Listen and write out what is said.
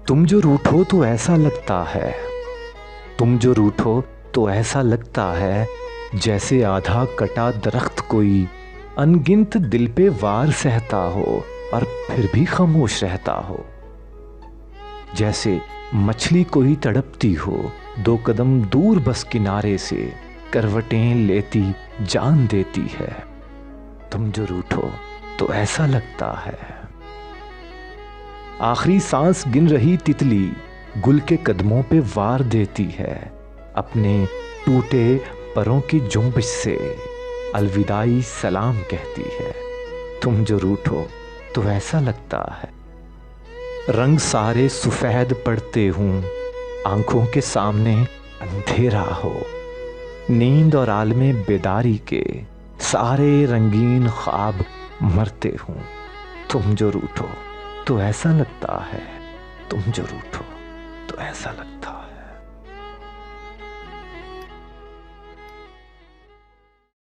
तुम जो रूठो तो ऐसा लगता है, तुम जो रूठो तो ऐसा लगता है जैसे आधा कटा दरख्त कोई अनगिनत दिल पे वार सहता हो पर फिर भी खामोश रहता हो। जैसे मछली कोई तड़पती हो दो कदम दूर बस किनारे से, करवटें लेती जान देती है। तुम जो रूठो तो ऐसा लगता है। आखिरी सांस गिन रही तितली गुल के कदमों पे वार देती है, अपने टूटे परों की जुम्बिश से अलविदाई सलाम कहती है। तुम जो रूठो तो ऐसा लगता है। रंग सारे सुफेद पड़ते हूं, आंखों के सामने अंधेरा हो, नींद और आलमे बेदारी के सारे रंगीन ख्वाब मरते हूं। तुम जो रूठो तो ऐसा लगता है, तुम जो रूठो तो ऐसा लगता है।